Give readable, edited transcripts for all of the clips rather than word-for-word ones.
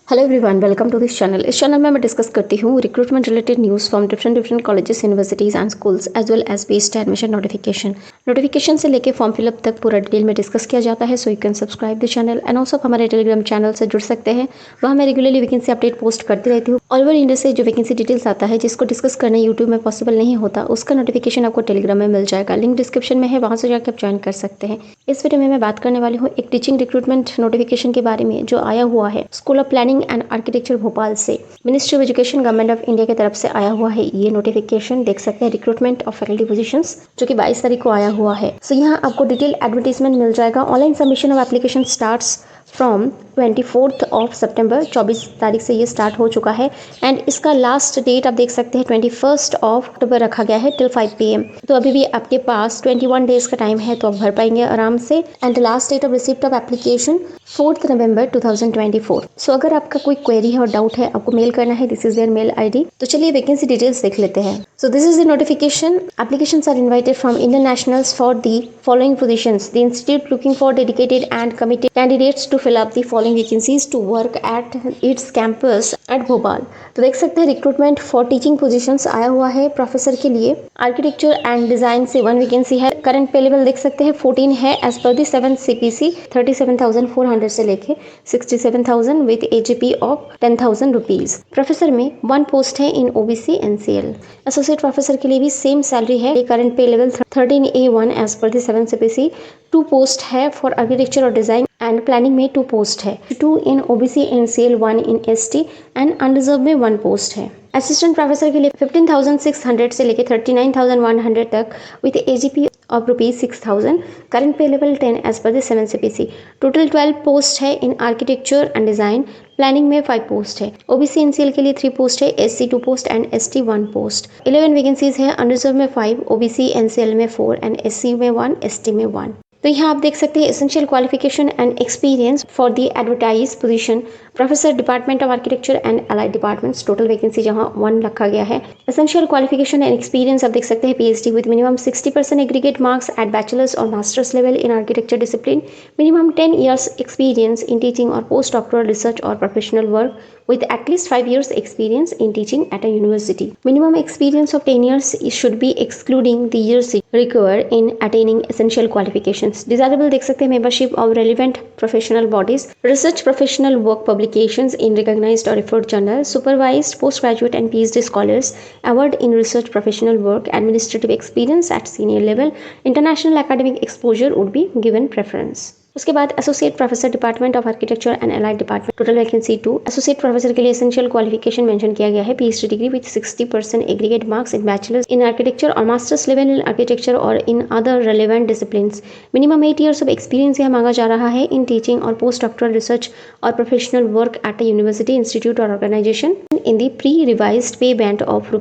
Hello everyone, welcome to this channel. इस channel में मैं डिस्कस करती हूँ recruitment related news from different colleges, universities and schools as well as based admission notification से लेके form fill up तक पूरा डिटेल में डिस्कस किया जाता है। So you can subscribe the channel and also हमारे टेलीग्राम चैनल से जुड़ सकते हैं। वहाँ मैं रेगुलरली वैकेंसी अपडेट पोस्ट करती रहती हूँ। ऑल ओवर इंडिया से जो वैकेंसी डिटेल्स आता है जिसको डिस्कस करना यूट्यूब में पॉसिबल नहीं होता, उसका नोटिफिकेशन आपको टेलीग्राम में मिल जाएगा। लिंक डिस्क्रिप्शन में है, वहाँ से जाकर आप ज्वाइन कर सकते हैं। इस वीडियो में मैं बात करने वाली हूँ एक टीचिंग रिक्रूटमेंट नोटिफिकेशन के बारे में जो आया हुआ है school of planning and architecture Bhopal से। Ministry of education government of India की तरफ से आया हुआ है ये नोटिफिकेशन। देख सकते हैं रिक्रूटमेंट ऑफ फैकल्टी पोजीशंस जो कि 22 तारीख को आया हुआ है। सो यहाँ आपको डिटेल एडवर्टीजमेंट मिल जाएगा। Online submission of application starts from 24 of September, 24 तारीख से ये स्टार्ट हो चुका है एंड इसका लास्ट डेट आप देख सकते हैं 21 ऑफ अक्टूबर रखा गया है टिल 5 PM। तो अभी भी आपके पास 21 डेज का टाइम है, तो आप भर पाएंगे आराम से। And last date of receipt of application 4 November 2024। So अगर आपका कोई क्वेरी है और डाउट है, आपको मेल करना है, this is their mail ID। तो चलिए वैकेंसी डिटेल्स देख लेते हैं। So this is the notification. Applications are invited from Indian nationals for the following positions. The institute looking for dedicated and committed candidates to fill up the following vacancies to work at its campus at Bhopal. तो देख सकते हैं recruitment for teaching positions आया हुआ है professor के लिए। Architecture and design से 1 वैकेंसी है। करंट पे लेवल देख सकते हैं 14 है as per the 7th CPC 37,400 से लेके 67,000 with AGP of 10,000 rupees. Professor में 1 पोस्ट है in OBC NCL। Associate professor के लिए भी सेम सैलरी है। Current pay level 13A1 as per the 7th CPC। 2 post है फॉर आर्किटेक्चर और डिजाइन एंड प्लानिंग में 2 पोस्ट है। 2 in OBC NCL, 1 in ST and unreserved में 1 पोस्ट है। असिस्टेंट प्रोफेसर के लिए 15,600 से लेकर 39,100 तक with AGP of ₹6,000। Current pay level 10 as per the 7th CPC। Total 12 post है in architecture and design. Planning में 5 पोस्ट है। OBC NCL के लिए 3 पोस्ट है, SC 2 post and ST 1 post. 11 vacancies है। अनरिजर्व में 5, OBC NCL में 4 and SC में 1, ST में 1। तो यहाँ आप देख सकते हैं essential qualification and experience for the advertise position professor department of architecture and allied departments. Total vacancy जहाँ 1 रखा गया है। एसेंशियल क्वालिफिकेशन एंड एक्सपीरियंस आप देख सकते हैं PhD with minimum 60% aggregate marks at bachelors और masters level in architecture discipline. Minimum 10 years experience in teaching और पोस्ट डॉक्टरल रिसर्च और professional work with at least 5 years experience in teaching at a university. Minimum experience of 10 years should be excluding the years required in attaining essential qualifications. Desirable देख सकते हैं membership of relevant professional bodies, research professional work publications in recognized or referred journals, supervised postgraduate and PhD scholars, award in research professional work, administrative experience at senior level, international academic exposure would be given preference. उसके बाद associate professor department of architecture and allied department. Total vacancy 2। Associate professor के लिए essential qualification mention किया गया है PhD degree with 60% aggregate marks in bachelors in architecture और masters level in architecture और in other relevant disciplines. Minimum 8 years of experience यह मांगा जा रहा है इन टीचिंग और पोस्ट डॉक्टरल रिसर्च और professional work at a university, institute और organisation in the pre revised pay band of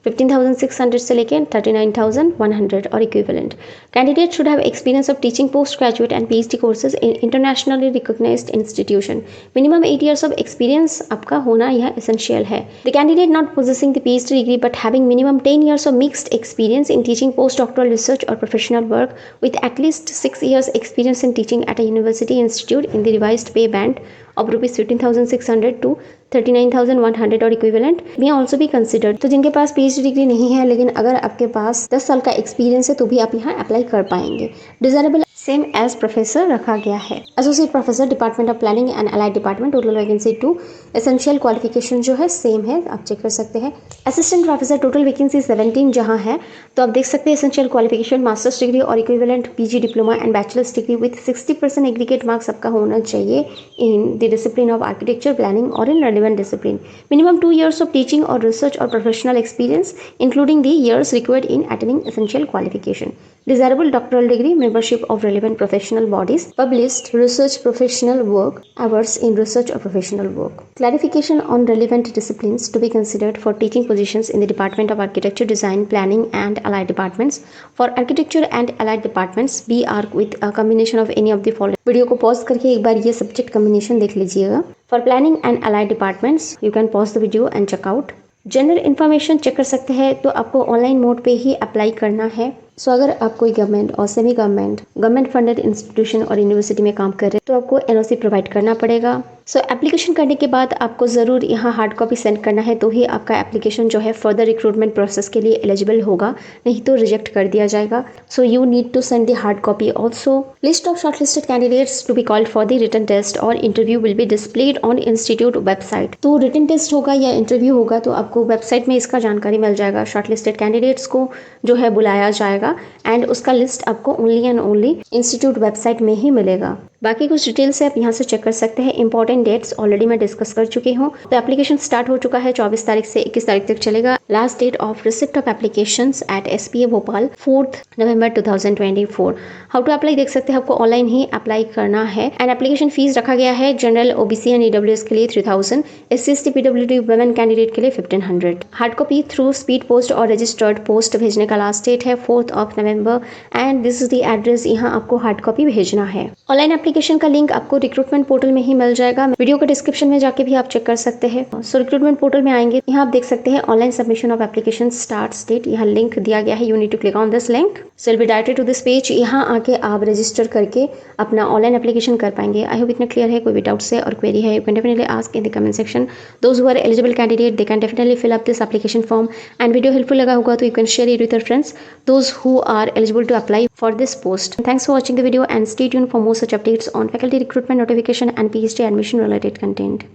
₹15,600 से लेकर 39,100 और equivalent. Candidate should have experience of teaching post graduate and PhD courses in internationally recognised institution. Minimum 8 years of experience आपका होना यह essential है। The candidate not possessing the PhD degree but having minimum 10 years of mixed experience in teaching post doctoral research और professional work with at least 6 years experience in teaching at a university institute in the revised pay band of ₹15,600 to 39,100 और equivalent में also भी considered. तो जिनके पास PhD degree नहीं है लेकिन अगर आपके पास 10 साल का एक्सपीरियंस है तो भी आप यहाँ अप्लाई कर पाएंगे। डिजायरेबल सेम एज प्रोफेसर रखा गया है। Associate professor department of planning and allied department. Total vacancy 2। Essential qualification जो है सेम है, आप चेक कर सकते हैं। असिस्टेंट प्रोफेसर टोटल वैकेंसी 17 जहाँ है, तो आप देख सकते हैं एसेंशियल क्वालिफिकेशन मास्टर्स डिग्री और equivalent PG diploma and bachelors degree with 60% aggregate marks आपका होना चाहिए in the discipline of architecture, planning और in relevant discipline. Minimum 2 years of teaching और रिसर्च और professional experience including the years required in attaining essential qualification. Desirable doctoral degree, membership of relevant professional bodies, published research professional work, hours in research or professional work. Clarification on relevant disciplines to be considered for teaching positions in the Department of Architecture, Design, Planning and Allied Departments. For Architecture and Allied Departments, be arc with a combination of any of the following. Video को pause करके एक बार ये subject combination देख लीजिएगा। For Planning and Allied Departments, you can pause the video and check out. General information check कर सकते हैं, तो आपको ऑनलाइन मोड पे ही अप्लाई करना है। सो अगर आप कोई गवर्नमेंट और सेमी गवर्नमेंट फंडेड इंस्टीट्यूशन और यूनिवर्सिटी में काम कर रहे हैं तो आपको NOC प्रोवाइड करना पड़ेगा। सो एप्लीकेशन करने के बाद आपको ज़रूर यहाँ हार्ड कॉपी सेंड करना है, तो ही आपका एप्लीकेशन जो है फर्दर रिक्रूटमेंट प्रोसेस के लिए एलिजिबल होगा, नहीं तो रिजेक्ट कर दिया जाएगा। So you need to send the hard copy also. List of shortlisted candidates to be called for the written test और interview will be displayed on institute website. तो रिटन टेस्ट होगा या इंटरव्यू होगा तो आपको वेबसाइट में इसका जानकारी मिल जाएगा। शॉर्टलिस्टेड कैंडिडेट्स को जो है बुलाया जाएगा एंड उसका लिस्ट आपको only and only institute website में ही मिलेगा। बाकी कुछ डिटेल्स है आप यहाँ से चेक कर सकते हैं। इंपॉर्टेंट डेट्स ऑलरेडी मैं डिस्कस कर चुकी हूँ। तो एप्लीकेशन स्टार्ट हो चुका है, 24 तारीख से 21 तारीख तक चलेगा। Last date of receipt of applications at SPA Bhopal 4 November 2024। How to apply देख सकते हैं, आपको ऑनलाइन ही अप्लाई करना है एंड एप्लीकेशन फीस रखा गया है जनरल OBC एंड EWS के लिए 3000, SC ST PWD women candidate के लिए 1500। Hard copy through speed post और रजिस्टर्ड पोस्ट भेजने का लास्ट डेट है 4 November and this is the address. यहाँ आपको हार्ड कॉपी भेजना है। ऑनलाइन एप्लीकेशन का लिंक आपको रिक्रूटमेंट पोर्टल में ही मिल जाएगा। वीडियो के डिस्क्रिप्शन में जाके भी आप चेक कर सकते हैं। सो रिक्रूटमेंट पोर्टल में आएंगे, यहाँ आप देख सकते हैं online submission of application start date, यहाँ लिंक दिया गया है। You need to click on this link, so will be directed to this page. यहाँ आके आप रजिस्टर करके अपना ऑनलाइन एप्लीकेशन कर पाएंगे। आई होप इतना क्लियर है। कोई भी डाउट्स है और क्वेरी है, you can definitely ask in the comment section. Those who are eligible candidate they can definitely fill up this application form and video helpful लगा होगा तो you can share it with your friends those who are eligible to apply for this post. Thanks for watching the video and stay tuned for more such updates on faculty recruitment, notification and PhD admission related content.